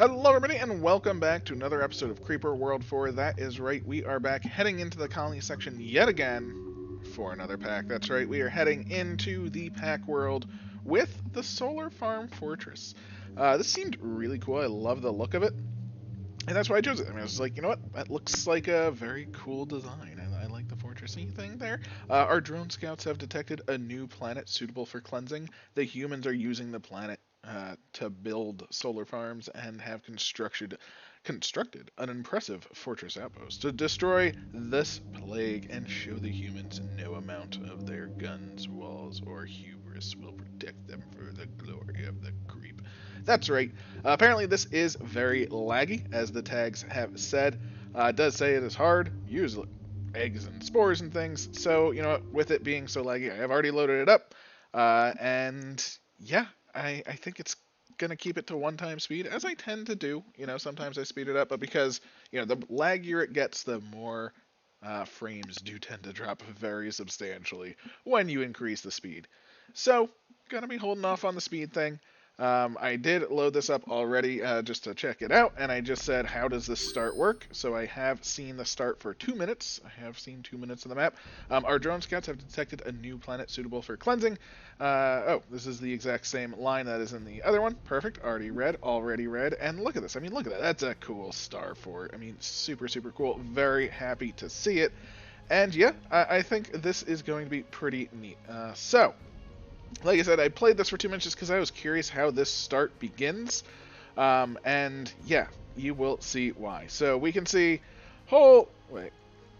Hello, everybody, and welcome back to another episode of Creeper World 4. That is right, we are back heading into the colony section yet again for another pack. That's right, we are heading into the pack world with the Solar Farm Fortress. This seemed really cool. I love the look of it, and that's why I chose it. I mean, I was like, you know what? That looks like a very cool design. I like the fortressy thing there. Our drone scouts have detected a new planet suitable for cleansing. The humans are using the planet to build solar farms and have constructed an impressive fortress outpost to destroy this plague and show the humans no amount of their guns, walls, or hubris will protect them for the glory of the creep. That's right. Apparently, this is very laggy, as the tags have said. It does say it is hard, use eggs and spores and things. So, you know, with it being so laggy, I have already loaded it up. And yeah, I think it's going to keep it to one-time speed, as I tend to do. You know, sometimes I speed it up, but because, you know, the laggier it gets, the more frames do tend to drop very substantially when you increase the speed. So, going to be holding off on the speed thing. I did load this up already just to check it out, and I just said, how does this start work? So I have seen the start for 2 minutes. I have seen 2 minutes of the map. Our drone scouts have detected a new planet suitable for cleansing. Oh, this is the exact same line that is in the other one. Perfect. Already read. And look at this. I mean, look at that. That's a cool star fort. I mean, super, super cool. Very happy to see it. And yeah, I think this is going to be pretty neat. Like I said, I played this for 2 minutes just because I was curious how this start begins. And yeah, you will see why. So we can see wait,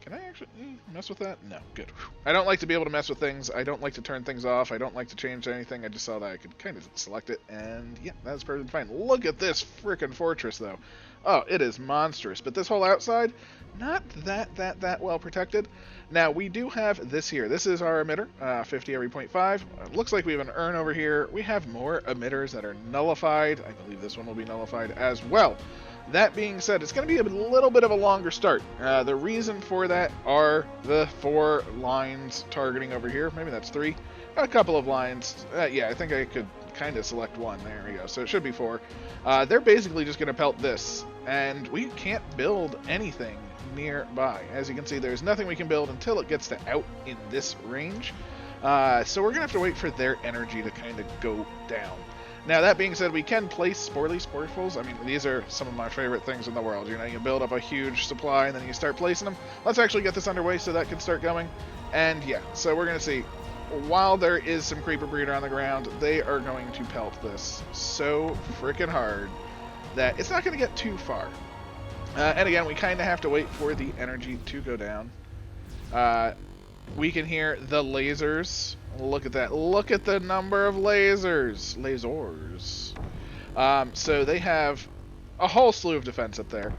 can I actually mess with that? No, good. I don't like to be able to mess with things. I don't like to turn things off. I don't like to change anything. I just saw that I could kind of select it, and yeah, that's perfectly fine. Look at this freaking fortress, though. Oh, it is monstrous. But this whole outside, not that well protected. Now, we do have this here. This is our emitter, 50 every 0.5. Looks like we have an urn over here. We have more emitters that are nullified. I believe this one will be nullified as well. That being said, it's going to be a little bit of a longer start. The reason for that are the 4 lines targeting over here. Maybe that's 3. A couple of lines. Yeah, I think I could kind of select 1. There we go. So it should be 4. They're basically just going to pelt this, and we can't build anything nearby. As you can see, there's nothing we can build until it gets to out in this range. So we're going to have to wait for their energy to kind of go down. Now, that being said, we can place sporefuls. I mean, these are some of my favorite things in the world. You know, you build up a huge supply, and then you start placing them. Let's actually get this underway so that can start going. And yeah, so we're going to see. While there is some creeper breeder on the ground, they are going to pelt this so freaking hard that it's not going to get too far. And again, we kind of have to wait for the energy to go down. We can hear the lasers. Look at that. Look at the number of lasers. So they have a whole slew of defense up there.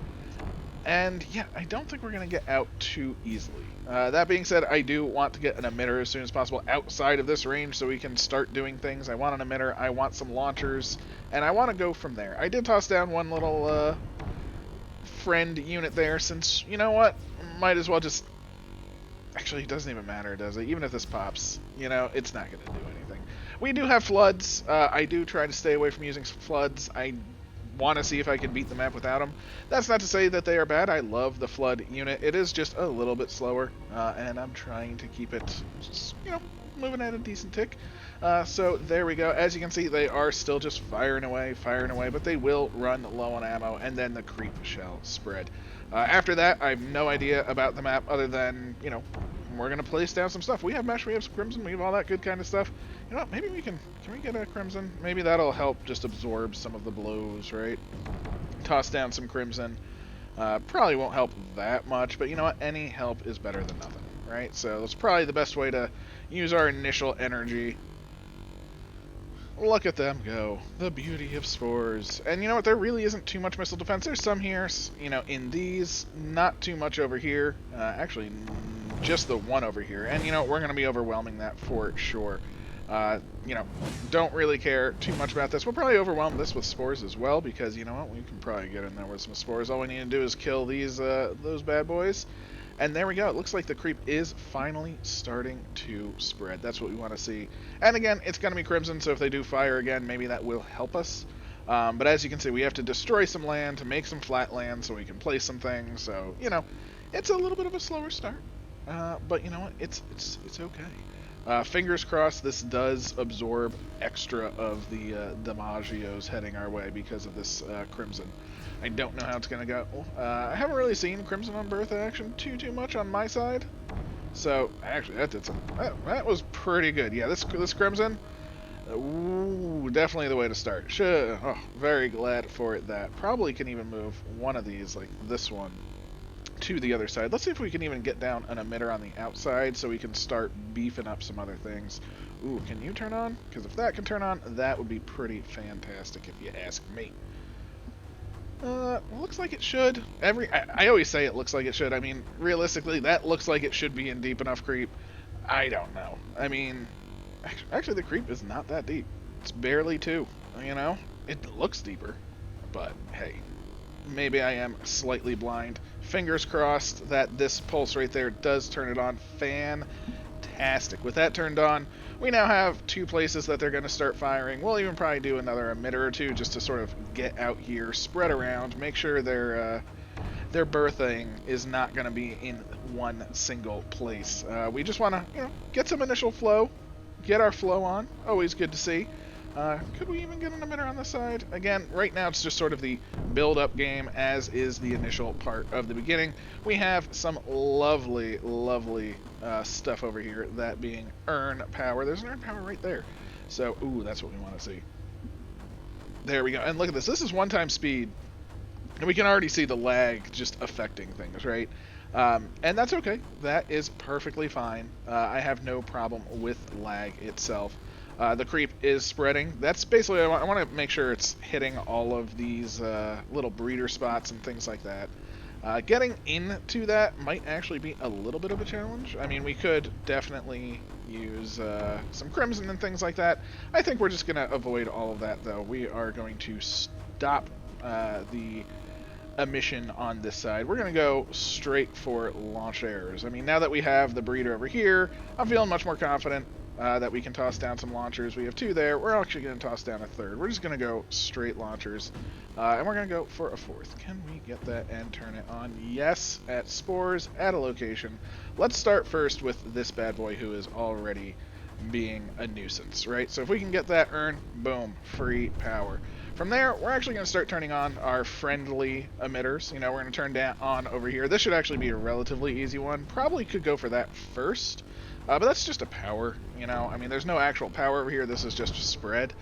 And yeah, I don't think we're going to get out too easily. That being said, I do want to get an emitter as soon as possible outside of this range so we can start doing things. I want an emitter, I want some launchers, and I want to go from there. I did toss down one little friend unit there since, you know what, might as well just... Actually, it doesn't even matter, does it? Even if this pops, you know, it's not going to do anything. We do have floods. I do try to stay away from using floods. I want to see if I can beat the map without them. That's not to say that they are bad. I love the flood unit. It is just a little bit slower, and I'm trying to keep it, just, you know, moving at a decent tick. So there we go. As you can see, they are still just firing away, but they will run low on ammo, and then the creep shall spread. After that, I have no idea about the map other than, you know, we're going to place down some stuff. We have mesh, we have crimson, we have all that good kind of stuff. You know what, maybe we can we get a crimson? Maybe that'll help just absorb some of the blows, right? Toss down some crimson. Probably won't help that much, but you know what, any help is better than nothing, right? So that's probably the best way to use our initial energy. Look at them go. The beauty of spores. And you know what? There really isn't too much missile defense. There's some here, you know, in these. Not too much over here. Actually, just the one over here. And you know, we're going to be overwhelming that for sure. You know, don't really care too much about this. We'll probably overwhelm this with spores as well, because you know what? We can probably get in there with some spores. All we need to do is kill these, those bad boys. And there we go. It looks like the creep is finally starting to spread. That's what we want to see. And again, it's going to be crimson, so if they do fire again, maybe that will help us. But as you can see, we have to destroy some land to make some flat land so we can place some things. So, it's a little bit of a slower start. But you know what? It's okay. Fingers crossed this does absorb extra of the Damagios heading our way because of this Crimson. I don't know how it's going to go. I haven't really seen Crimson on Birth action too much on my side. So, actually, that was pretty good. Yeah, this Crimson, ooh, definitely the way to start. Very glad for it. That probably can even move one of these, like this one, to the other side. Let's see if we can even get down an emitter on the outside so we can start beefing up some other things. Ooh, can you turn on? Because if that can turn on, that would be pretty fantastic if you ask me. Looks like it should. I always say it looks like it should. I mean, realistically, that looks like it should be in deep enough creep. I don't know. I mean, actually the creep is not that deep. It's barely 2, It looks deeper, but hey, maybe I am slightly blind. Fingers crossed that this pulse right there does turn it on. Fantastic. With that turned on, we now have 2 places that they're going to start firing. We'll even probably do another emitter or 2 just to sort of get out here, spread around, make sure their birthing is not going to be in one single place. We just want to, get some initial flow, get our flow on. Always good to see. Could we even get an emitter on the side? Again, right now it's just sort of the build-up game, as is the initial part of the beginning. We have some lovely, lovely stuff over here, that being earn power. There's an earn power right there. So, ooh, that's what we want to see. There we go. And look at this. This is one-time speed. And we can already see the lag just affecting things, right? And that's okay. That is perfectly fine. I have no problem with lag itself. The creep is spreading. That's basically, I want to make sure it's hitting all of these little breeder spots and things like that. Getting into that might actually be a little bit of a challenge. I mean, we could definitely use some Crimson and things like that. I think we're just going to avoid all of that, though. We are going to stop the emission on this side. We're going to go straight for launch errors. I mean, now that we have the breeder over here, I'm feeling much more confident that we can toss down some launchers. We have 2 there. We're actually going to toss down a 3rd. We're just going to go straight launchers. And we're going to go for a 4th. Can we get that and turn it on? Yes, at spores, at a location. Let's start first with this bad boy who is already being a nuisance, right? So if we can get that earn, boom, free power. From there, we're actually going to start turning on our friendly emitters. We're going to turn that on over here. This should actually be a relatively easy one. Probably could go for that first. But that's just a power, I mean, there's no actual power over here. This is just a spread.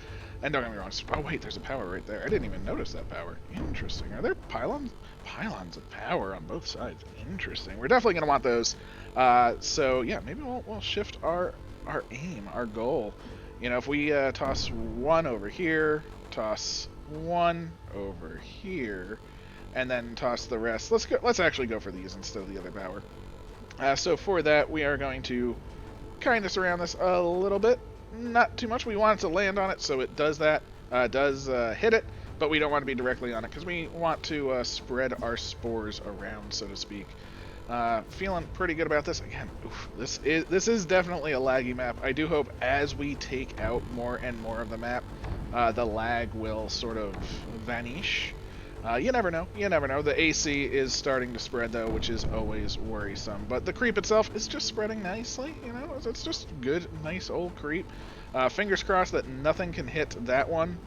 And don't get me wrong. Oh, wait, there's a power right there. I didn't even notice that power. Interesting. Are there pylons? Pylons of power on both sides. Interesting. We're definitely going to want those. So, yeah, maybe we'll shift our aim, our goal. If we toss 1 over here, toss 1 over here, and then toss the rest. Let's actually go for these instead of the other power. So for that, we are going to kind of surround this a little bit. Not too much. We want it to land on it, so it does that. Does hit it, but we don't want to be directly on it because we want to spread our spores around, so to speak. Feeling pretty good about this. Again, this is definitely a laggy map. I do hope as we take out more and more of the map, the lag will sort of vanish. You never know. You never know. The AC is starting to spread, though, which is always worrisome. But the creep itself is just spreading nicely. It's just good, nice old creep. Fingers crossed that nothing can hit that one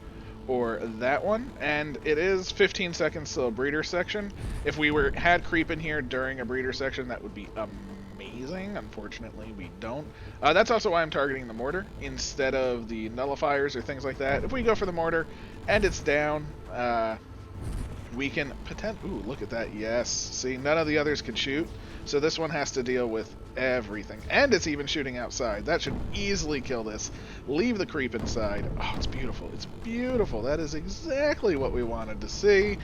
or that one. And it is 15 seconds till a breeder section. If we had creep in here during a breeder section, that would be amazing. Unfortunately, we don't. That's also why I'm targeting the mortar instead of the nullifiers or things like that. If we go for the mortar and it's down, we can ooh, look at that. Yes. See, none of the others can shoot. So this one has to deal with everything. And it's even shooting outside. That should easily kill this. Leave the creep inside. Oh, it's beautiful. It's beautiful. That is exactly what we wanted to see.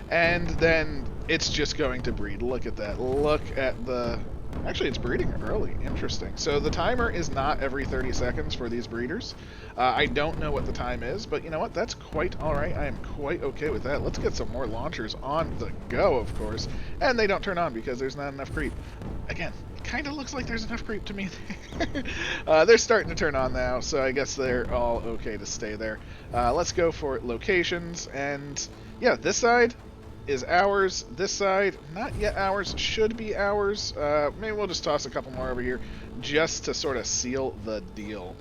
And then it's just going to breed. Look at that. Look at the... Actually, it's breeding early. Interesting. So the timer is not every 30 seconds for these breeders. I don't know what the time is, but you know what? That's quite all right. I am quite okay with that. Let's get some more launchers on the go, of course. And they don't turn on because there's not enough creep. Again, kind of looks like there's enough creep to me there. They're starting to turn on now, so I guess they're all okay to stay there. Let's go for locations, and yeah, this side is ours. This side, not yet ours, should be ours. Maybe we'll just toss a couple more over here just to sort of seal the deal.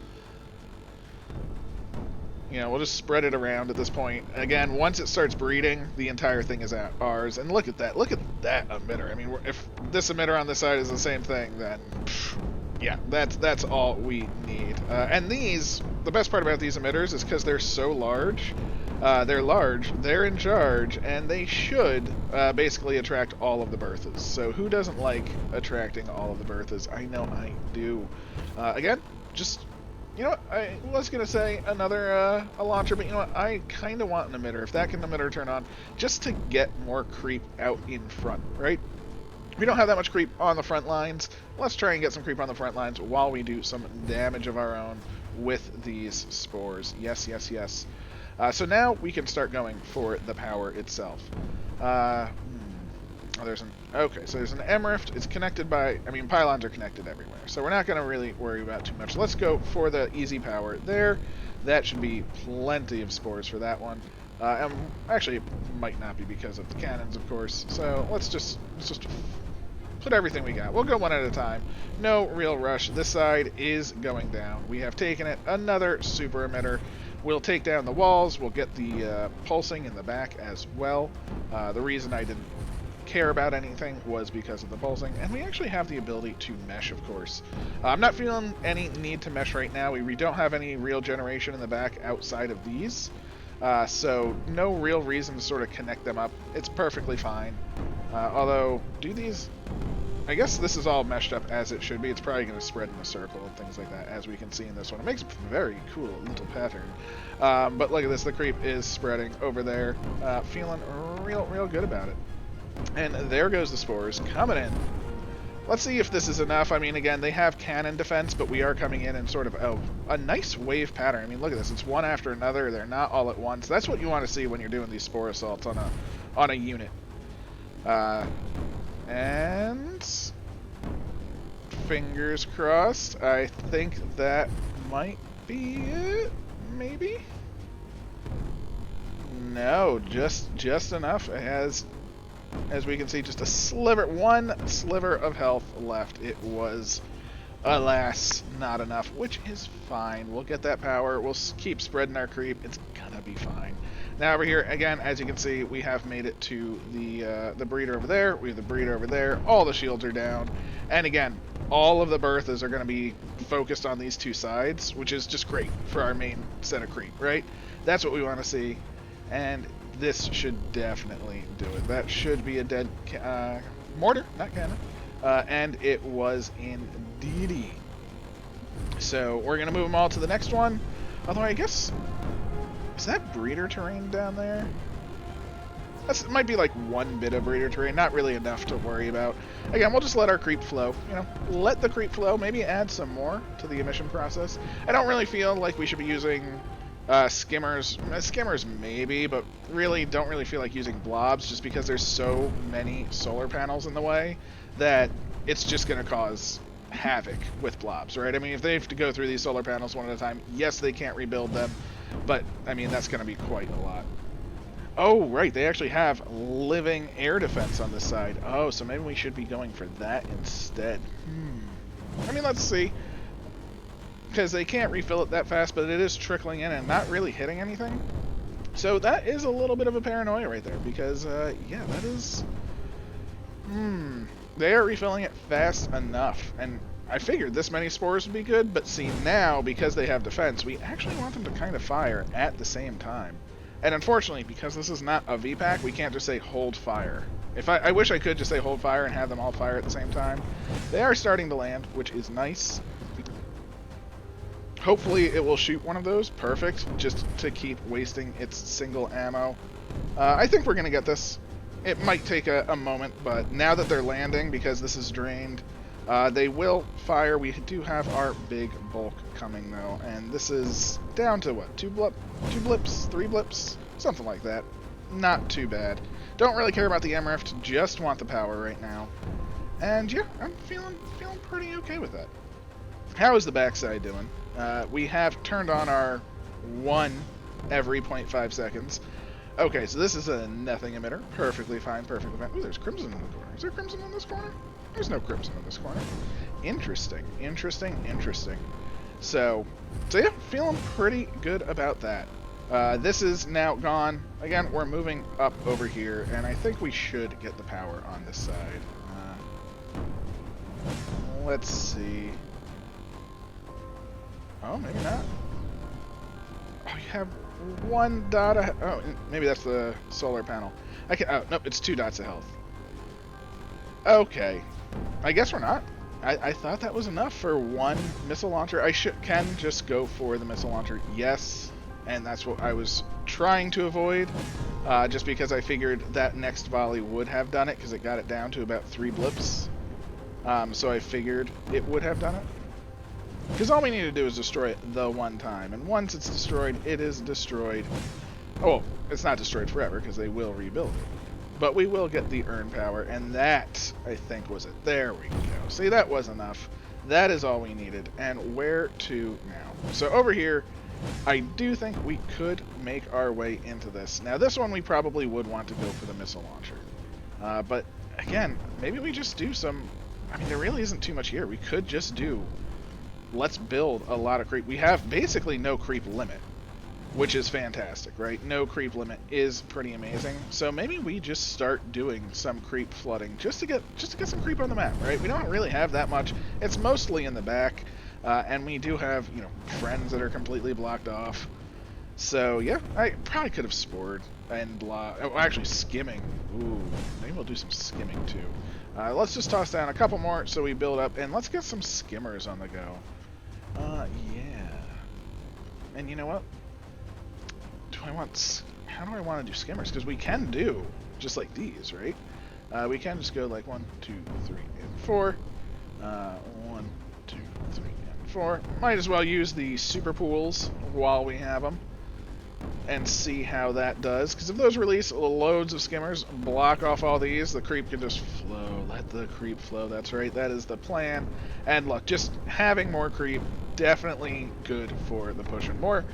You know, we'll just spread it around at this point. Again, once it starts breeding, the entire thing is ours. And look at that. Look at that emitter. I mean, if this emitter on this side is the same thing, then yeah, that's all we need. And these, the best part about these emitters is because they're so large. They're large, they're in charge, and they should basically attract all of the Berthas. So who doesn't like attracting all of the Berthas? I know I do. Again, just... You know what, I was going to say another a launcher, but you know what, I kind of want an emitter. If that can emitter turn on, just to get more creep out in front, right? We don't have that much creep on the front lines. Let's try and get some creep on the front lines while we do some damage of our own with these spores. Yes, yes, yes. So now we can start going for the power itself. Oh, there's an... Okay, so there's an M-rift. It's connected by... I mean, pylons are connected everywhere, so we're not going to really worry about too much. Let's go for the easy power there. That should be plenty of spores for that one. Actually, it might not be because of the cannons, of course. So let's just put everything we got. We'll go one at a time. No real rush. This side is going down. We have taken it. Another super emitter. We'll take down the walls. We'll get the pulsing in the back as well. The reason I didn't care about anything was because of the pulsing, and we actually have the ability to mesh, of course. I'm not feeling any need to mesh right now. We don't have any real generation in the back outside of these, so no real reason to sort of connect them up. It's perfectly fine. Although, do these... I guess this is all meshed up as it should be. It's probably going to spread in a circle and things like that, as we can see in this one. It makes a very cool little pattern. But look at this. The creep is spreading over there. Feeling real good about it. And there goes the spores coming in. Let's see if this is enough. I mean, again, they have cannon defense, but we are coming in sort of a nice wave pattern. I mean, look at this. It's one after another. They're not all at once. That's what you want to see when you're doing these spore assaults on a unit. And fingers crossed. I think that might be it. Maybe? No, just enough. It has... As we can see, just one sliver of health left. It was, alas, not enough, which is fine. We'll get that power. We'll keep spreading our creep. It's gonna be fine. Now over here, again, as you can see, we have made it to the breeder over there. We have the breeder over there. All the shields are down. And again, all of the Berthas are going to be focused on these two sides, which is just great for our main set of creep, right? That's what we want to see. And this should definitely do it. That should be a dead mortar, not cannon. And it was indeedy. So we're going to move them all to the next one. Although I guess... Is that breeder terrain down there? It might be like one bit of breeder terrain, not really enough to worry about. Again, we'll just let our creep flow. You know, let the creep flow. Maybe add some more to the emission process. I don't really feel like we should be using skimmers. Skimmers maybe, but really don't really feel like using blobs just because there's so many solar panels in the way that it's just going to cause havoc with blobs, right? I mean, if they have to go through these solar panels one at a time, yes, they can't rebuild them, but, I mean, that's going to be quite a lot. Oh, right, they actually have living air defense on this side. Oh, so maybe we should be going for that instead. I mean, let's see. Because they can't refill it that fast, but it is trickling in and not really hitting anything. So that is a little bit of a paranoia right there, because, yeah, that is... They are refilling it fast enough, and I figured this many spores would be good, but see, now, because they have defense, we actually want them to kind of fire at the same time. And unfortunately, because this is not a VPAC, we can't just say hold fire. I wish I could just say hold fire and have them all fire at the same time. They are starting to land, which is nice. Hopefully it will shoot one of those. Perfect. Just to keep wasting its single ammo. I think we're going to get this. It might take a moment, but now that they're landing, because this is drained, they will fire. We do have our big bulk coming, though. And this is down to, what, 2 blips? 3 blips? Something like that. Not too bad. Don't really care about the M-rift. Just want the power right now. And yeah, I'm feeling pretty okay with that. How is the backside doing? We have turned on our 1 every 0.5 seconds. Okay, so this is a nothing emitter. Perfectly fine, perfectly fine. Ooh, there's crimson in the corner. Is there crimson in this corner? There's no crimson in this corner. Interesting, interesting, interesting. So yeah, feeling pretty good about that. This is now gone. Again, we're moving up over here, and I think we should get the power on this side. Let's see. Oh, maybe not. Oh, you have 1 dot of... Oh, maybe that's the solar panel. I can... Oh, nope, it's 2 dots of health. Okay. I guess we're not. I thought that was enough for 1 missile launcher. I can just go for the missile launcher. Yes. And that's what I was trying to avoid. Just because I figured that next volley would have done it, because it got it down to about 3 blips. So I figured it would have done it. Because all we need to do is destroy it the 1 time. And once it's destroyed, it is destroyed. Oh, it's not destroyed forever, because they will rebuild it. But we will get the earn power, and that, I think, was it. There we go. See, that was enough. That is all we needed. And where to now? So over here, I do think we could make our way into this. Now, this one we probably would want to go for the missile launcher. But, again, maybe we just do some... I mean, there really isn't too much here. We could just do... Let's build a lot of creep. We have basically no creep limit, which is fantastic, right? No creep limit is pretty amazing. So maybe we just start doing some creep flooding just to get some creep on the map, right? We don't really have that much. It's mostly in the back, and we do have, you know, friends that are completely blocked off. So yeah, I probably could have spored and block. Oh, actually skimming. Ooh, maybe we'll do some skimming too. Let's just toss down a couple more so we build up, and let's get some skimmers on the go. Yeah. And you know what? How do I want to do skimmers? Because we can do just like these, right? We can just go like 1, 2, 3, and 4. 1, 2, 3, and 4. Might as well use the super pools while we have them and see how that does. Because if those release loads of skimmers, block off all these, the creep can just flow. Let the creep flow. That's right. That is the plan. And look, just having more creep, definitely good for the pushing. More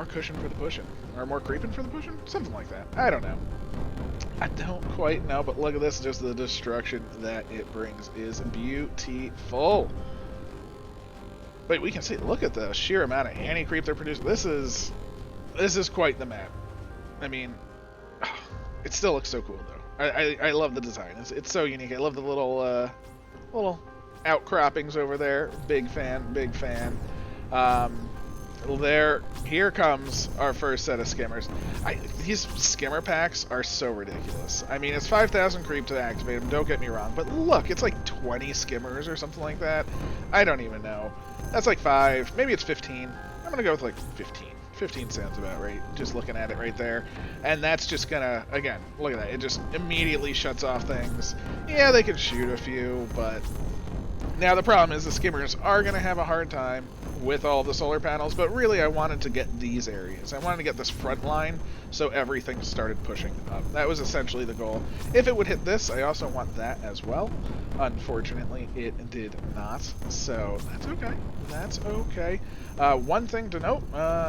cushion for the pushing. Or more creeping for the pushing? Something like that. I don't know. I don't quite know, but look at this. Just the destruction that it brings is beautiful. Wait, we can see, look at the sheer amount of anti-creep they're producing. This is quite the map. I mean, it still looks so cool, though. I love the design. It's so unique. I love the little outcroppings over there. Big fan, big fan. Here comes our first set of skimmers. These skimmer packs are so ridiculous. I mean, it's 5,000 creep to activate them, don't get me wrong, but look, it's like 20 skimmers or something like that. I don't even know. That's like 5, maybe it's 15. I'm gonna go with like 15. 15 sounds about right, just looking at it right there. And that's just gonna, again, look at that, it just immediately shuts off things. Yeah, they can shoot a few, but now the problem is the skimmers are gonna have a hard time with all the solar panels, but really I wanted to get these areas. I wanted to get this front line so everything started pushing up. That was essentially the goal. If it would hit this, I also want that as well. Unfortunately, it did not, so that's okay. That's okay. One thing to note,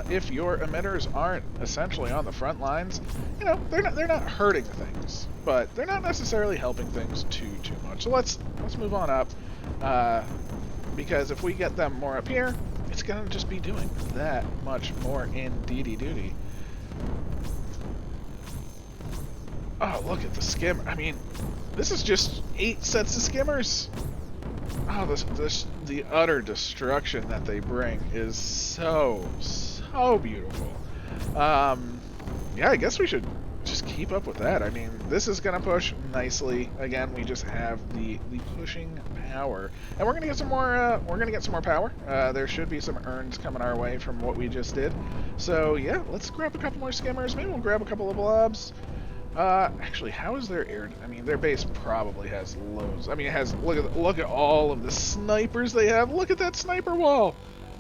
if your emitters aren't essentially on the front lines, you know, they're not hurting things, but they're not necessarily helping things too much. So let's move on up, because if we get them more up here, it's gonna just be doing that much more indeedy duty. Oh, look at the skim. I mean, this is just 8 sets of skimmers. Oh, the utter destruction that they bring is so beautiful. Yeah, I guess we should just keep up with that. I mean, this is gonna push nicely. Again, we just have the pushing power, and we're gonna get some more. We're gonna get some more power. There should be some earns coming our way from what we just did. So yeah, let's grab a couple more skimmers. Maybe we'll grab a couple of blobs. Actually, how is their air? I mean, their base probably has loads. I mean, it has. Look at all of the snipers they have. Look at that sniper wall.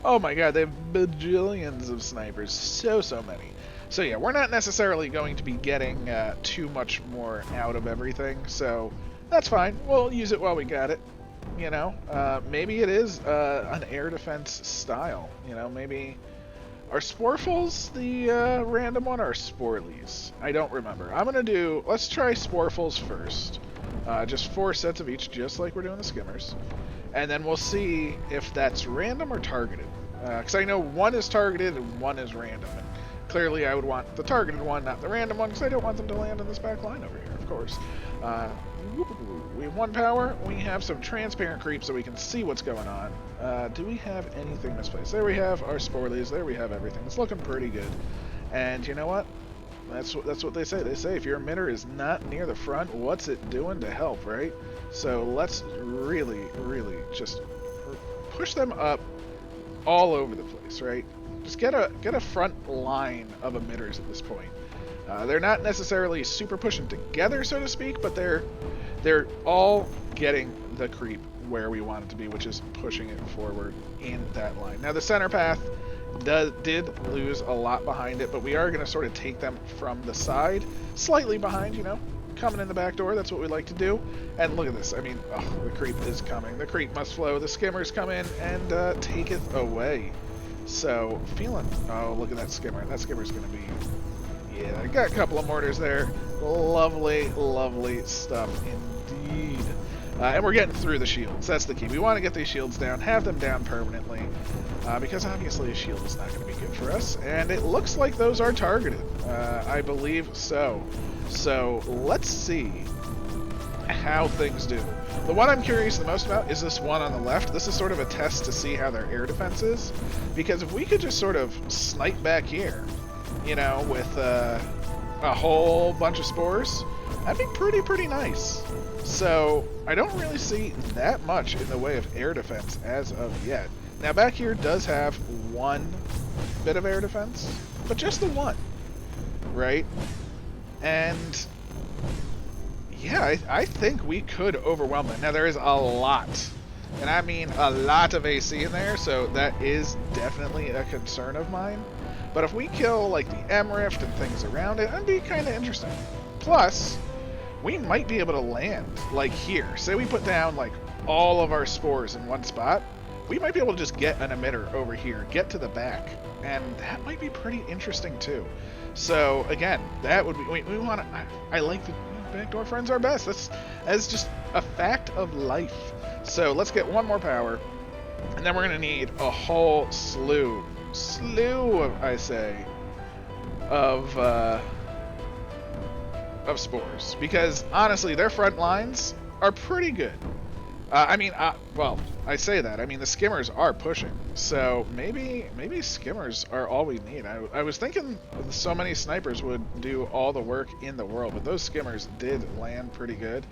Oh my god, they have bajillions of snipers. So many. So yeah, we're not necessarily going to be getting too much more out of everything. So That's fine. We'll use it while we got it. You know, maybe it is an air defense style. You know, maybe are Sporefulls the random one or Sporelies? I don't remember. Let's try Sporefulls first. Just 4 sets of each, just like we're doing the skimmers. And then we'll see if that's random or targeted. Because I know one is targeted and one is random. And clearly I would want the targeted one, not the random one, because I don't want them to land in this back line over here, of course. We have 1 power. We have some transparent creep so we can see what's going on. Do we have anything misplaced? There we have our Sporelies. There we have everything. It's looking pretty good. And you know what? That's what they say. They say if your emitter is not near the front, what's it doing to help, right? So let's really, really just push them up all over the place, right? Just get a front line of emitters at this point. They're not necessarily super pushing together, so to speak, but they're all getting the creep where we want it to be, which is pushing it forward in that line. Now the center path did lose a lot behind it, but we are going to sort of take them from the side, slightly behind, you know, coming in the back door. That's what we like to do. And look at this. I mean, the creep is coming. The creep must flow. The skimmers come in and take it away. So, oh, look at that skimmer. That skimmer's going to be, yeah, I got a couple of mortars there. Lovely, lovely stuff indeed. And we're getting through the shields. That's the key. We want to get these shields down, have them down permanently, because obviously a shield is not going to be good for us. And it looks like those are targeted. I believe so. So let's see how things do. The one I'm curious the most about is this one on the left. This is sort of a test to see how their air defense is, because if we could just sort of snipe back here, you know, with a whole bunch of spores, that'd be pretty nice. So I don't really see that much in the way of air defense as of yet. Now back here does have 1 bit of air defense, but just the 1, right? And yeah, I think we could overwhelm them. Now there is a lot, and I mean a lot of AC in there, so that is definitely a concern of mine. But if we kill like the M Rift and things around it, that'd be kind of interesting. Plus, we might be able to land like here. Say we put down like all of our spores in one spot, we might be able to just get an emitter over here, get to the back, and that might be pretty interesting too. So again, that would be, we want to, I like the backdoor friends are best. That's just a fact of life. So let's get 1 more power, and then we're going to need a whole slew, I say, of spores, because honestly their front lines are pretty good. Well, I say that. I mean, the skimmers are pushing, so maybe skimmers are all we need. I was thinking so many snipers would do all the work in the world, but those skimmers did land pretty good.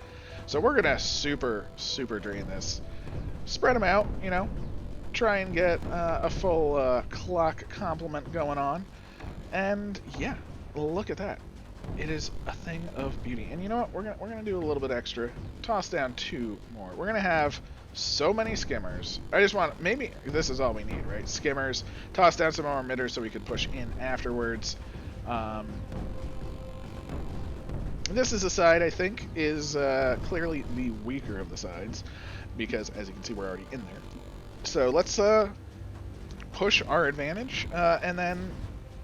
So we're gonna super drain this, spread them out, you know, try and get a full clock complement going on, and yeah, look at that. It is a thing of beauty. And you know what? We're gonna do a little bit extra. Toss down 2 more. We're gonna have so many skimmers. I just want, maybe this is all we need, right? Skimmers. Toss down some more emitters so we can push in afterwards. This is a side I think is clearly the weaker of the sides, because as you can see we're already in there. So let's push our advantage, and then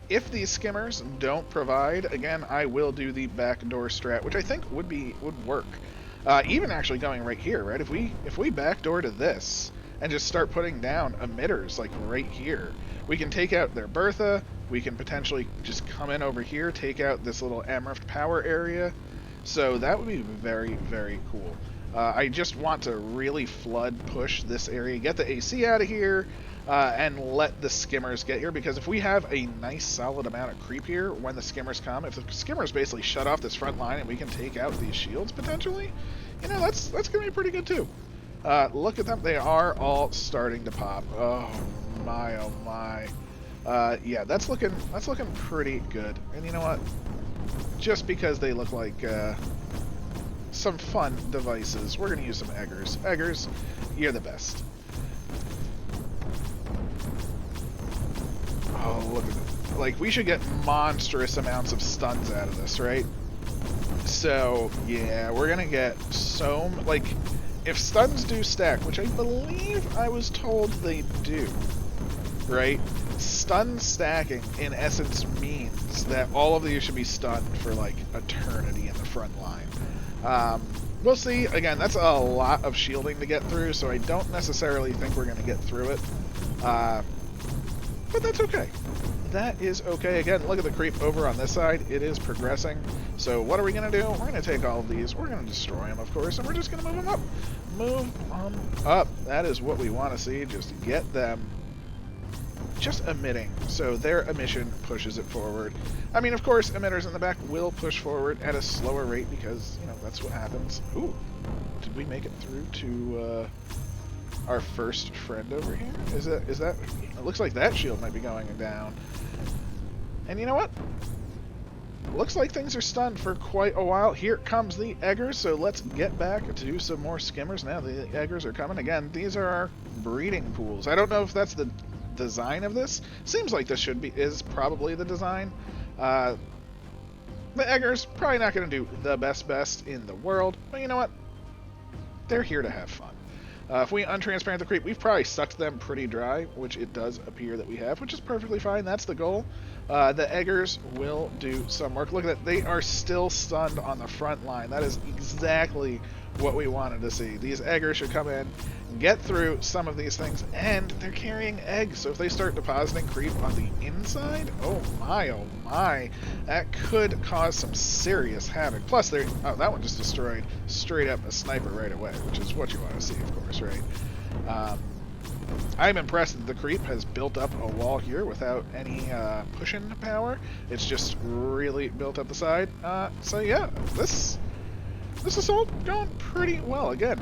if these skimmers don't provide, again, I will do the backdoor strat, which I think would work. Even actually going right here, right? If we backdoor to this and just start putting down emitters like right here, we can take out their Bertha. We can potentially just come in over here, take out this little Amrift power area. So that would be very cool. I just want to really flood push this area, get the AC out of here, and let the skimmers get here, because if we have a nice solid amount of creep here when the skimmers come, if the skimmers basically shut off this front line and we can take out these shields potentially, you know, that's gonna be pretty good too. Look at them, they are all starting to pop. Oh my. Yeah, that's looking pretty good. And you know what, just because they look like some fun devices, we're gonna use some eggers. Eggers, you're the best. Oh, look at it. Like, we should get monstrous amounts of stuns out of this, right? So, yeah, we're gonna get so... Like, if stuns do stack, which I believe I was told they do, right? Stun stacking, in essence, means that all of these should be stunned for, like, eternity in the front line. We'll see. Again, that's a lot of shielding to get through, so I don't necessarily think we're going to get through it. But that's okay. That is okay. Again, look at the creep over on this side. It is progressing. So what are we going to do? We're going to take all of these. We're going to destroy them, of course, and we're just going to move them up. Move them up. That is what we want to see. Just get them just emitting. So their emission pushes it forward. I mean, of course, emitters in the back will push forward at a slower rate because, you know, that's what happens. Ooh. Did we make it through to our first friend over here? Is that... It looks like that shield might be going down. And you know what? Looks like things are stunned for quite a while. Here comes the eggers, so let's get back to do some more skimmers. Now the eggers are coming. Again, these are our breeding pools. I don't know if that's the design of this. Seems like this is probably the design. The eggers, probably not going to do the best in the world, but you know what? They're here to have fun. If we untransparent the creep, we've probably sucked them pretty dry, which it does appear that we have, which is perfectly fine. That's the goal. The eggers will do some work. Look at that. They are still stunned on the front line. That is exactly what we wanted to see. These eggers should come in, get through some of these things, and they're carrying eggs. So if they start depositing creep on the inside, oh my, that could cause some serious havoc. Plus, that one just destroyed straight up a sniper right away, which is what you want to see, of course, right? I'm impressed that the creep has built up a wall here without any pushing power. It's just really built up the side. So yeah, this assault going pretty well. Again,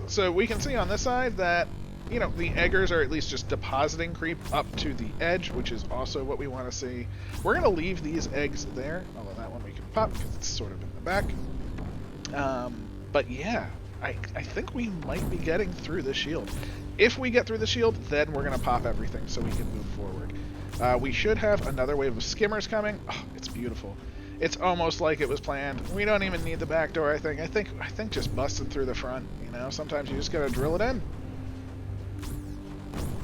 so we can see on this side that, you know, the eggers are at least just depositing creep up to the edge, which is also what we want to see. We're going to leave these eggs there, although that one we can pop because it's sort of in the back. But yeah, I think we might be getting through the shield. If we get through the shield, then we're going to pop everything so we can move forward. We should have another wave of skimmers coming. Oh, it's beautiful. It's almost like it was planned. We don't even need the back door, I think. I think just busting through the front, you know, sometimes you just gotta drill it in.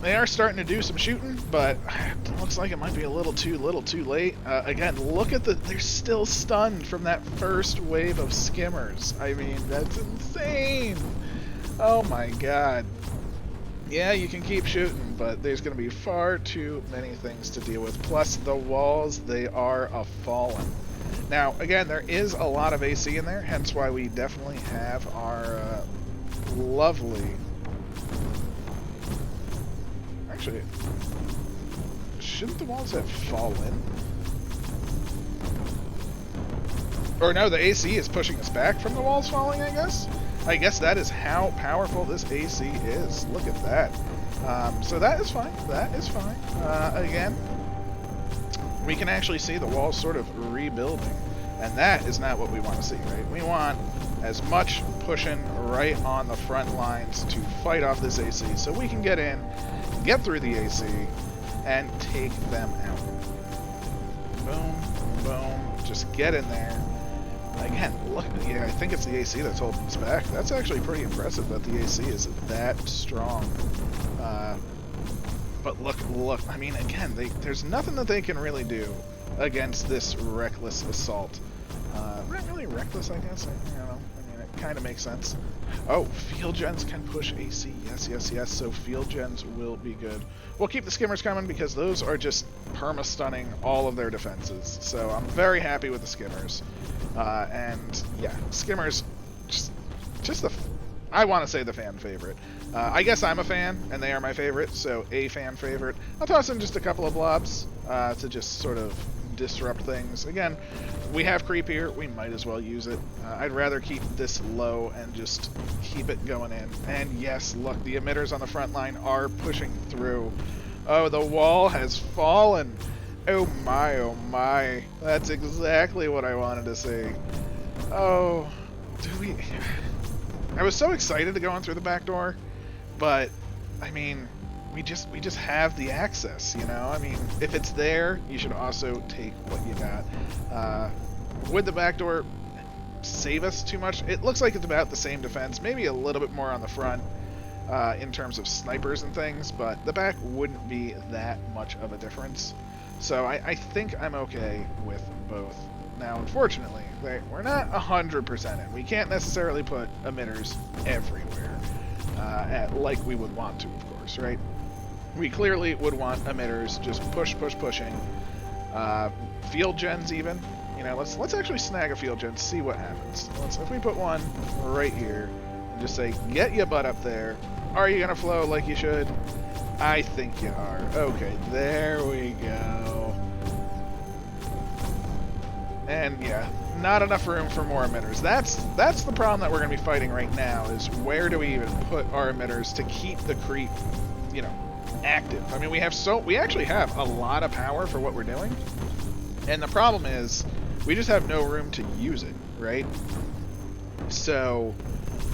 They are starting to do some shooting, but it looks like it might be a little too late. Again, look at they're still stunned from that first wave of skimmers. I mean, that's insane. Oh my god. Yeah, you can keep shooting, but there's going to be far too many things to deal with. Plus, the walls, they are a-fallen. Now, again, there is a lot of AC in there, hence why we definitely have our lovely... Actually, shouldn't the walls have fallen? Or no, the AC is pushing us back from the walls falling, I guess? I guess that is how powerful this AC is. Look at that. So that is fine. That is fine. Again, we can actually see the walls sort of rebuilding. And that is not what we want to see, right? We want as much pushing right on the front lines to fight off this AC so we can get in, get through the AC, and take them out. Boom, boom. Just get in there. Again, look, yeah, I think it's the AC that's holding us back. That's actually pretty impressive that the AC is that strong. But look, I mean, again, there's nothing that they can really do against this reckless assault. Not really reckless, I guess. I don't know. I mean, it kind of makes sense. Oh, field gens can push AC. Yes. So field gens will be good. We'll keep the skimmers coming because those are just perma-stunning all of their defenses. So I'm very happy with the skimmers. And yeah, skimmers, just I want to say the fan favorite. I guess I'm a fan, and they are my favorite, so a fan favorite. I'll toss in just a couple of blobs to just sort of disrupt things. Again, we have creep here. We might as well use it. I'd rather keep this low and just keep it going in. And yes, look, the emitters on the front line are pushing through. Oh, the wall has fallen. Oh my. That's exactly what I wanted to see. Oh, I was so excited to go in through the back door, but I mean, we just have the access, you know? I mean, if it's there, you should also take what you got. would the back door save us too much? It looks like it's about the same defense, maybe a little bit more on the front in terms of snipers and things, but the back wouldn't be that much of a difference. So I think I'm okay with both. Now, unfortunately, we're not 100% in. We can't necessarily put emitters everywhere, like we would want to, of course, right? We clearly would want emitters just pushing. Field gens even. You know, let's actually snag a field gen, see what happens. If we put one right here, and just say, get your butt up there. Are you gonna flow like you should? I think you are. Okay, there we go. And yeah, not enough room for more emitters. That's the problem that we're going to be fighting right now, is where do we even put our emitters to keep the creep, you know, active. I mean, we actually have a lot of power for what we're doing. And the problem is we just have no room to use it, right? So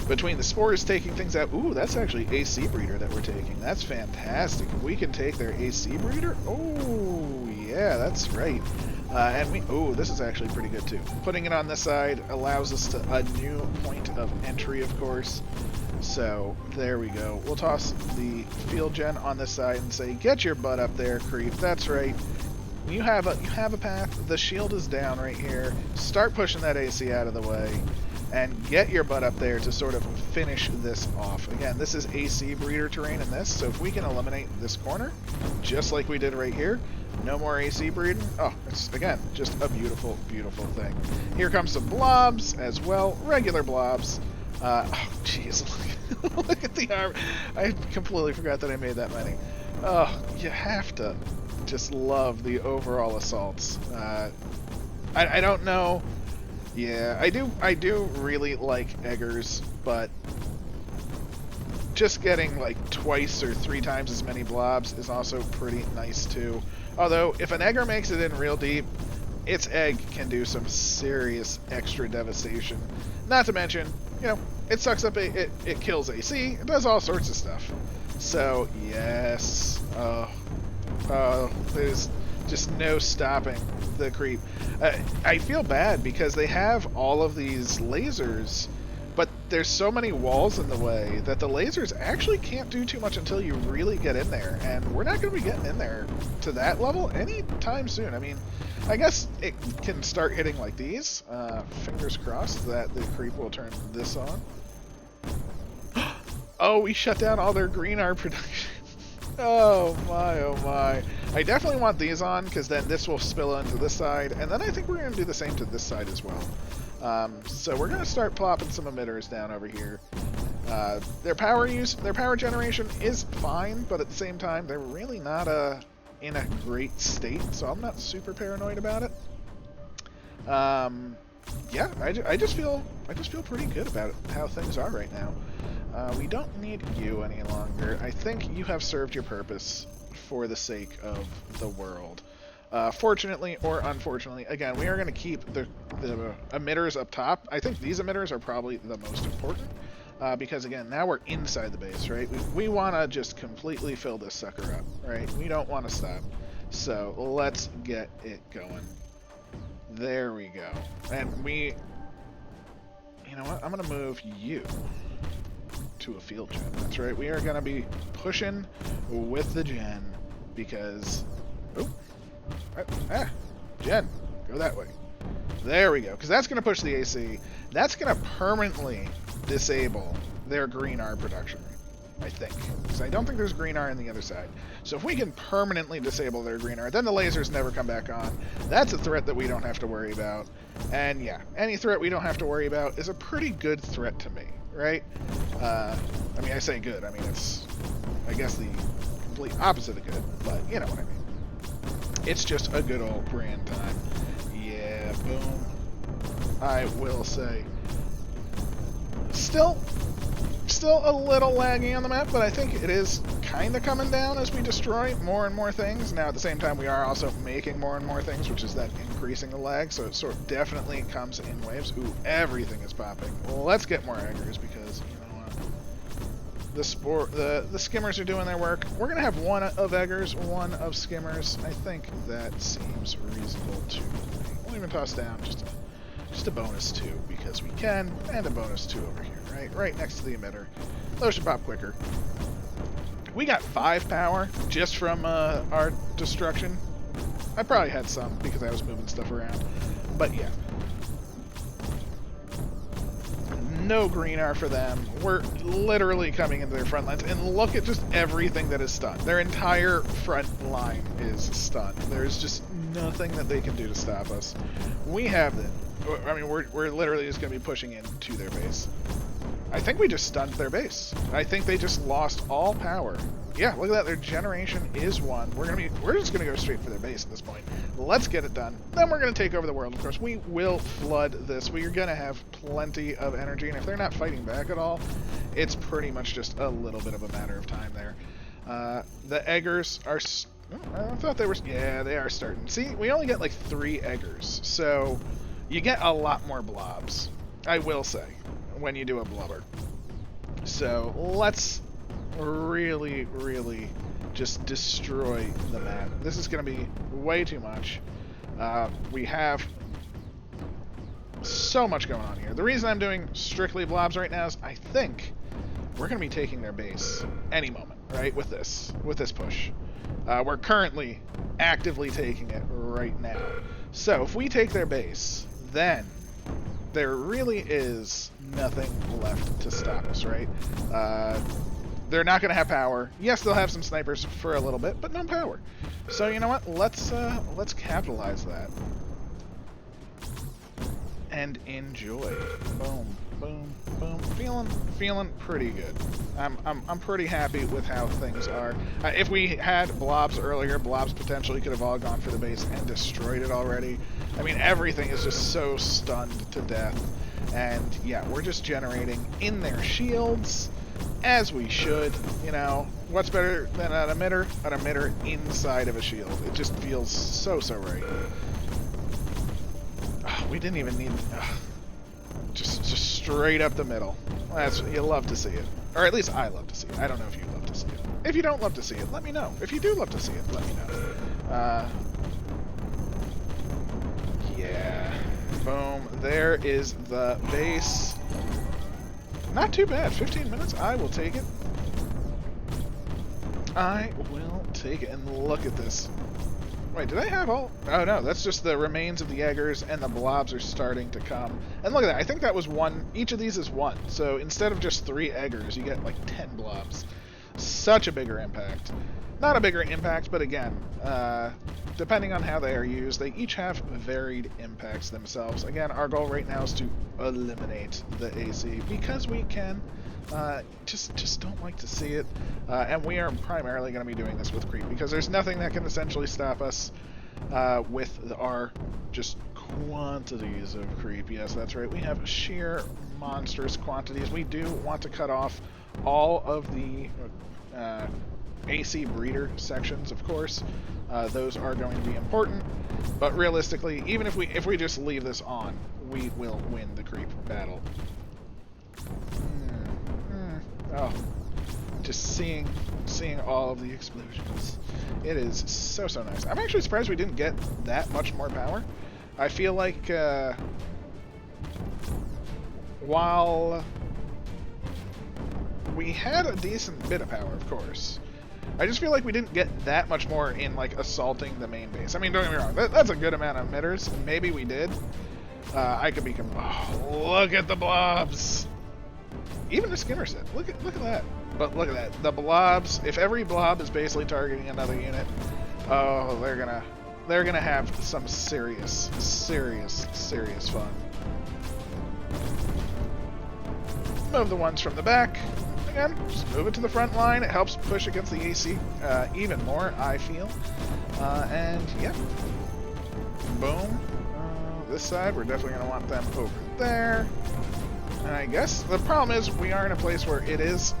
between the spores taking things out, ooh, that's actually AC breeder that we're taking. That's fantastic. If we can take their AC breeder, oh yeah, that's right. And this is actually pretty good too. Putting it on this side allows us to a new point of entry, of course. So there we go. We'll toss the field gen on this side and say, get your butt up there, creep. That's right. You have a path. The shield is down right here. Start pushing that AC out of the way and get your butt up there to sort of finish this off. Again, this is AC breeder terrain in this, so if we can eliminate this corner, just like we did right here, no more AC breeding. Oh, it's, again, just a beautiful, beautiful thing. Here comes some blobs as well, regular blobs. Oh, jeez, look at the arm. I completely forgot that I made that many. Oh, you have to just love the overall assaults. I don't know. Yeah, I do really like eggers, but just getting like twice or 3 times as many blobs is also pretty nice too. Although, if an egger makes it in real deep, its egg can do some serious extra devastation. Not to mention, you know, it sucks up, it kills AC, it does all sorts of stuff. So, yes. There's just no stopping the creep. I feel bad because they have all of these lasers, but there's so many walls in the way that the lasers actually can't do too much until you really get in there, and we're not going to be getting in there to that level anytime soon. I mean, I guess it can start hitting like these. Fingers crossed that the creep will turn this on. Oh, we shut down all their green art production. Oh my, oh my. I definitely want these on, because then this will spill into this side, and then I think we're going to do the same to this side as well. So we're going to start plopping some emitters down over here. Their power generation is fine, but at the same time, they're really not in a great state, so I'm not super paranoid about it. Yeah, I just feel pretty good about how things are right now. We don't need you any longer. I think you have served your purpose for the sake of the world. Fortunately or unfortunately, again, we are going to keep the emitters up top. I think these emitters are probably the most important, because again, now we're inside the base, right? We want to just completely fill this sucker up, right? We don't want to stop. So let's get it going. There we go. And you know what? I'm going to move you to a field gen. That's right. We are going to be pushing with the gen because... Oh. Gen, go that way. There we go. Because that's going to push the AC. That's going to permanently disable their green R production, I think. Because I don't think there's green R on the other side. So if we can permanently disable their green R, then the lasers never come back on. That's a threat that we don't have to worry about. And yeah, any threat we don't have to worry about is a pretty good threat to me, right? I mean, I say good. I mean, it's, I guess, the complete opposite of good. But you know what I mean. It's just a good old brand time. Yeah, boom. I will say. Still a little laggy on the map, but I think it is kind of coming down as we destroy more and more things. Now, at the same time, we are also making more and more things, which is then increasing the lag, so it sort of definitely comes in waves. Ooh, everything is popping. Well, let's get more eggers because, you know what? The skimmers are doing their work. We're going to have one of eggers, one of skimmers. I think that seems reasonable to me. We'll even toss down just just a bonus 2 because we can, and a bonus 2 over here, right next to the emitter. Those should pop quicker. We got 5 power just from our destruction. I probably had some because I was moving stuff around, but yeah. No green R for them. We're literally coming into their front lines, and look at just everything that is stunned. Their entire front line is stunned. There's just nothing that they can do to stop us. We have them. I mean, we're literally just going to be pushing into their base. I think we just stunned their base. I think they just lost all power. Yeah, look at that. Their generation is 1. We're just gonna go straight for their base at this point. Let's get it done. Then we're gonna take over the world. Of course, we will flood this. We are gonna have plenty of energy, and if they're not fighting back at all, it's pretty much just a little bit of a matter of time there. The eggers are. I thought they were. Yeah, they are starting. See, we only get like 3 eggers, so you get a lot more blobs. I will say, when you do a blubber. So let's really just destroy the map. This is going to be way too much. We have so much going on here. The reason I'm doing strictly blobs right now is I think we're going to be taking their base any moment, right, with this push. We're currently actively taking it right now. So if we take their base, then there really is nothing left to stop us, right? They're not going to have power. Yes, they'll have some snipers for a little bit, but no power. So you know what? Let's capitalize that and enjoy. Boom, boom, boom. Feeling pretty good. I'm pretty happy with how things are. If we had blobs earlier, blobs potentially could have all gone for the base and destroyed it already. I mean, everything is just so stunned to death. And yeah, we're just generating in their shields, as we should. You know, what's better than an emitter? An emitter inside of a shield. It just feels so right. Oh, we didn't even need... just straight up the middle. You love to see it. Or at least I love to see it. I don't know if you love to see it. If you don't love to see it, let me know. If you do love to see it, let me know. Yeah. Boom. There is the base. Not too bad. 15 minutes. I will take it. I will take it. And look at this. Wait, did I have all? Oh no, that's just the remains of the eggers, and the blobs are starting to come. And look at that. I think that was 1. Each of these is 1. So instead of just 3 eggers, you get like 10 blobs. Such a bigger impact. Not a bigger impact, but again, depending on how they are used, they each have varied impacts themselves. Again, our goal right now is to eliminate the AC because we can. Just don't like to see it. And we are primarily going to be doing this with creep because there's nothing that can essentially stop us with our just quantities of creep. Yes, that's right. We have sheer monstrous quantities. We do want to cut off all of the AC breeder sections, of course. Those are going to be important, but realistically, even if we just leave this on, we will win the creep battle. Oh, just seeing all of the explosions. It is so nice. I'm actually surprised we didn't get that much more power. I feel like while we had a decent bit of power, of course, I just feel like we didn't get that much more in like assaulting the main base. I mean, don't get me wrong, that's a good amount of emitters. Maybe we did. I could be. Oh, look at the blobs. Even the skimmer set. Look at that. But look at that. The blobs. If every blob is basically targeting another unit, oh, they're gonna have some serious fun. Move the ones from the back. Again, just move it to the front line. It helps push against the AC even more, I feel. And yeah. Boom. This side, we're definitely gonna want them over there. And I guess the problem is we are in a place where it is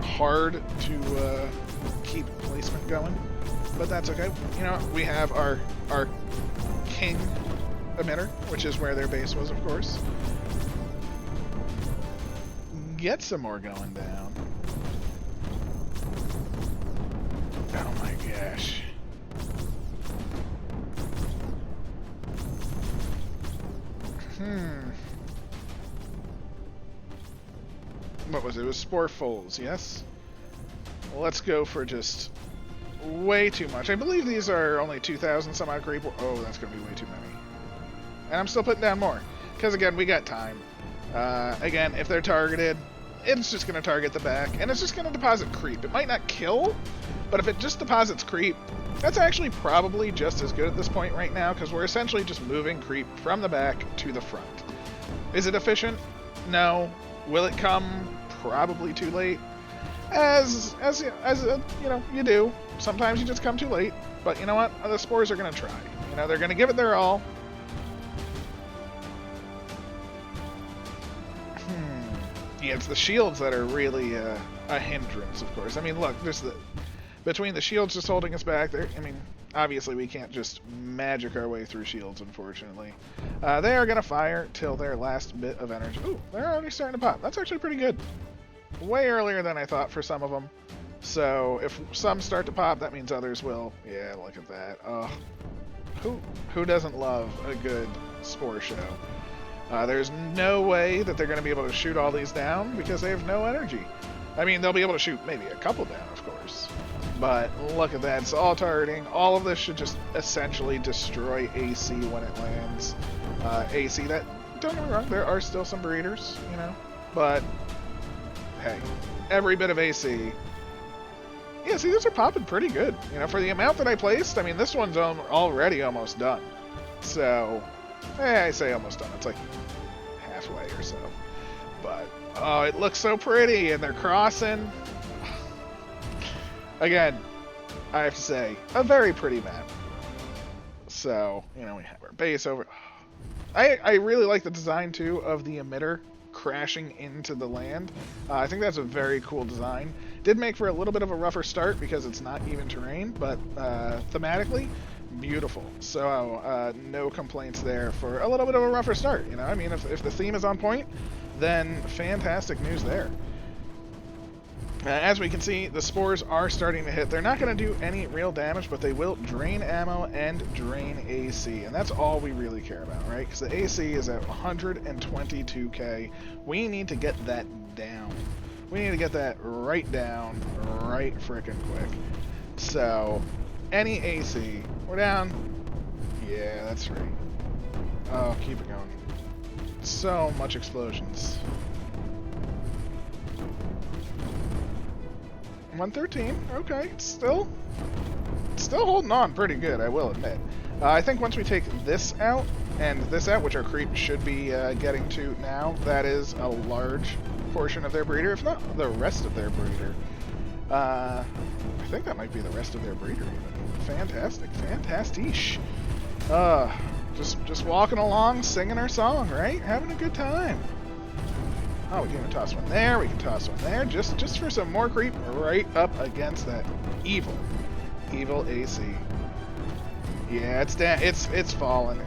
hard to keep placement going, but that's okay. You know, we have our king emitter, which is where their base was, of course. Get some more going down. Oh my gosh. what was it? It was Sporefuls, yes? Let's go for just way too much. I believe these are only 2,000 some odd creep. Oh, that's going to be way too many. And I'm still putting down more. Because, again, we got time. Again, if they're targeted, it's just going to target the back. And it's just going to deposit creep. It might not kill, but if it just deposits creep, that's actually probably just as good at this point right now, because we're essentially just moving creep from the back to the front. Is it efficient? No. Will it come? Probably too late. As you know, you do. Sometimes you just come too late. But you know what? The spores are going to try. You know, they're going to give it their all. Yeah, it's the shields that are really a hindrance, of course. I mean, look, there's between the shields just holding us back there. I mean, obviously we can't just magic our way through shields, unfortunately. They are going to fire till their last bit of energy. Ooh, they're already starting to pop. That's actually pretty good. Way earlier than I thought for some of them. So if some start to pop, that means others will. Yeah, look at that. Oh, who doesn't love a good spore show? There's no way that they're going to be able to shoot all these down because they have no energy. I mean, they'll be able to shoot maybe a couple down, of course. But look at that. It's all targeting. All of this should just essentially destroy AC when it lands. AC, that, don't get me wrong, there are still some breeders, you know. But, hey, every bit of AC. Yeah, see, these are popping pretty good. You know, for the amount that I placed, I mean, this one's already almost done. So, I say almost done. It's like halfway or so. But, oh, it looks so pretty, and they're crossing. Again, I have to say, a very pretty map. So, you know, we have our base over. I really like the design, too, of the emitter crashing into the land. I think that's a very cool design. Did make for a little bit of a rougher start because it's not even terrain, but thematically, beautiful. So no complaints there for a little bit of a rougher start. You know, I mean, if the theme is on point, then fantastic news there. As we can see, the spores are starting to hit. They're not going to do any real damage, but they will drain ammo and drain AC, and that's all we really care about, right? Because the AC is at 122k. We need to get that down. We need to get that right down, right frickin' quick. So, any AC, we're down. Yeah, that's right. Oh, keep it going. So much explosions. 113, okay, still holding on pretty good, I will admit. I think once we take this out, and this out, which our creep should be getting to now, that is a large portion of their breeder, if not the rest of their breeder. I think that might be the rest of their breeder even. Fantastic, fantastiche. Just walking along, singing our song, right? Having a good time. Oh, we can toss one there, we can toss one there, just for some more creep right up against that evil AC. Yeah, it's falling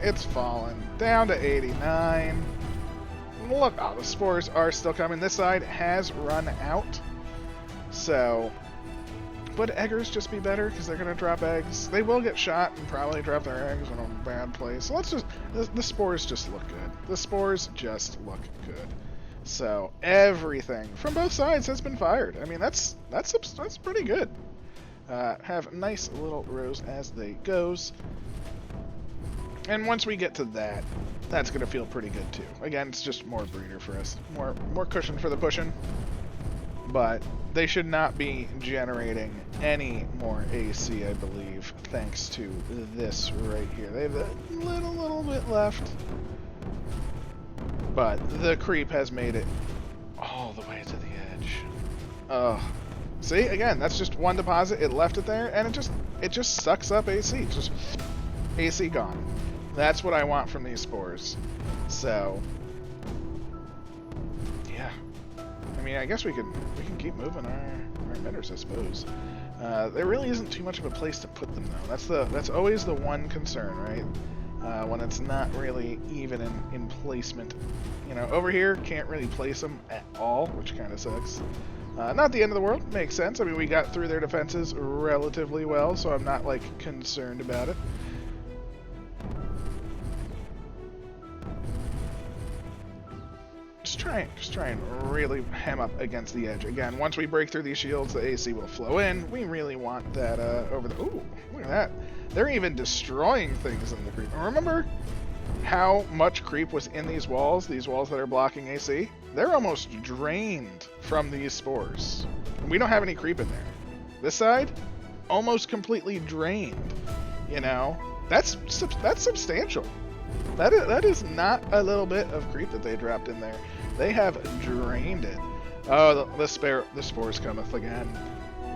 down to 89. Look, oh, the spores are still coming. This side has run out, so, would eggers just be better because they're gonna drop eggs? They will get shot and probably drop their eggs in a bad place. So let's just the spores just look good. The spores just look good. So everything from both sides has been fired. I mean, that's pretty good. Have nice little rows as they goes. And once we get to that, that's gonna feel pretty good too. Again, it's just more breeder for us, more cushion for the pushing. But they should not be generating any more AC, I believe, thanks to this right here. They have a little bit left. But the creep has made it all the way to the edge. See, again, that's just one deposit. It left it there, and it just sucks up AC. Just AC gone. That's what I want from these spores. So, yeah. I mean, I guess we can keep moving our emitters, I suppose. There really isn't too much of a place to put them, though. That's always the one concern, right? When it's not really even in placement. You know, over here, can't really place them at all, which kind of sucks. Not the end of the world, makes sense. I mean, we got through their defenses relatively well, so I'm not, like, concerned about it. Just trying try and really hem up against the edge. Again, once we break through these shields, the AC will flow in. We really want that over the... Ooh, look at that. They're even destroying things in the creep. Remember how much creep was in these walls that are blocking AC? They're almost drained from these spores. We don't have any creep in there. This side, almost completely drained. You know, that's substantial. That is not a little bit of creep that they dropped in there. They have drained it. Oh, the spores cometh again.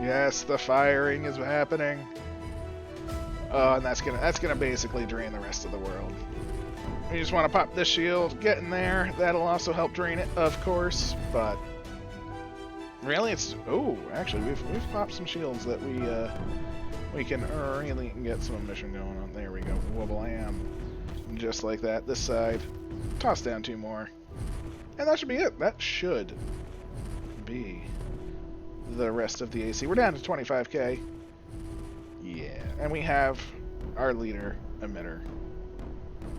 Yes, the firing is happening. Oh, and that's gonna basically drain the rest of the world. We just want to pop this shield, get in there. That'll also help drain it, of course. But really, it's actually we've popped some shields that we can really get some emission going on. There we go. Wobble-am. Just like that. This side. Toss down 2 more. And that should be it. That should be the rest of the AC. We're down to 25k. Yeah. And we have our leader, emitter.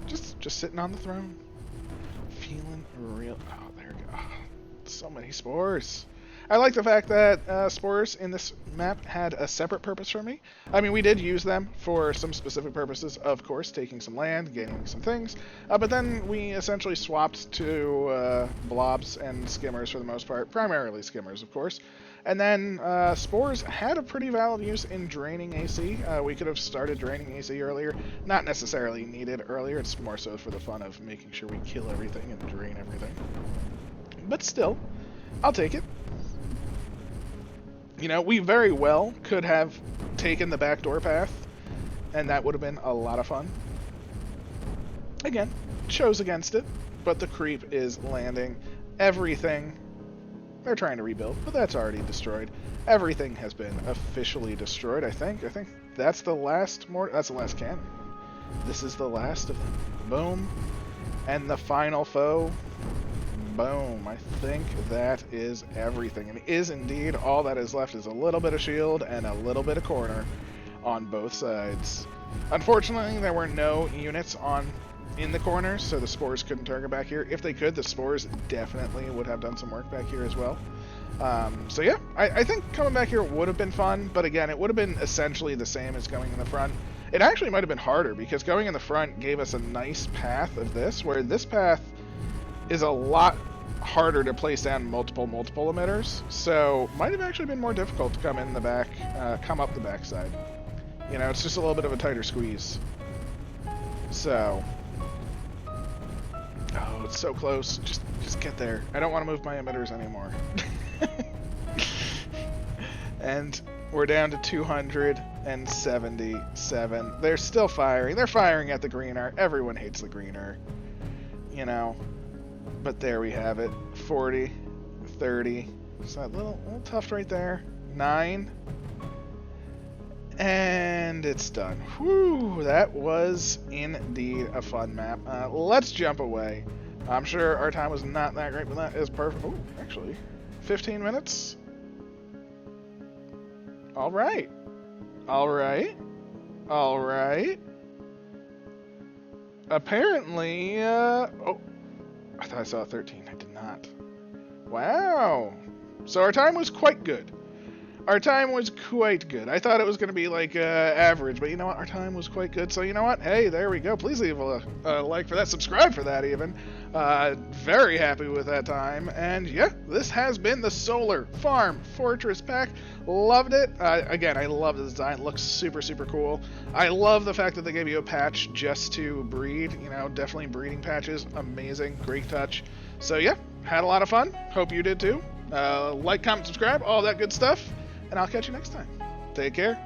Just sitting on the throne. Feeling real... Oh, there we go. Oh, so many spores. I like the fact that spores in this map had a separate purpose for me. I mean, we did use them for some specific purposes, of course, taking some land, gaining some things, but then we essentially swapped to blobs and skimmers for the most part, primarily skimmers, of course. And then spores had a pretty valid use in draining AC. We could have started draining AC earlier. Not necessarily needed earlier, it's more so for the fun of making sure we kill everything and drain everything. But still, I'll take it. You know, we very well could have taken the backdoor path, and that would have been a lot of fun. Again, chose against it, but the creep is landing. Everything, they're trying to rebuild, but that's already destroyed. Everything has been officially destroyed, I think. I think that's the last that's the last cannon. This is the last of them. Boom. And the final foe. Boom. I think that is everything. And is indeed all that is left is a little bit of shield and a little bit of corner on both sides. Unfortunately, there were no units in the corners, so the spores couldn't target back here. If they could, the spores definitely would have done some work back here as well. So yeah, I think coming back here would have been fun, but again, it would have been essentially the same as going in the front. It actually might have been harder, because going in the front gave us a nice path of this, where this path is a lot harder to place down multiple emitters, so might have actually been more difficult to come in the back, come up the backside. You know, it's just a little bit of a tighter squeeze. So, oh, it's so close. Just get there. I don't want to move my emitters anymore. And we're down to 277. They're still firing. They're firing at the greener. Everyone hates the greener. You know. But there we have it. 40, 30. It's that little tough right there. 9. And it's done. Whew, that was indeed a fun map. Let's jump away. I'm sure our time was not that great, but that is perfect. Oh, actually, 15 minutes. All right. All right. All right. Apparently, oh, I thought I saw 13. I did not. Wow. So our time was quite good. Our time was quite good. I thought it was going to be like average, but you know what? Our time was quite good. So you know what? Hey, there we go. Please leave a like for that. Subscribe for that even. Very happy with that time. And yeah, this has been the Solar Farm Fortress pack. Loved it. Again, I love the design. It looks super, super cool. I love the fact that they gave you a patch just to breed. You know, definitely breeding patches. Amazing. Great touch. So yeah, had a lot of fun. Hope you did too. Like, comment, subscribe, all that good stuff. And I'll catch you next time. Take care.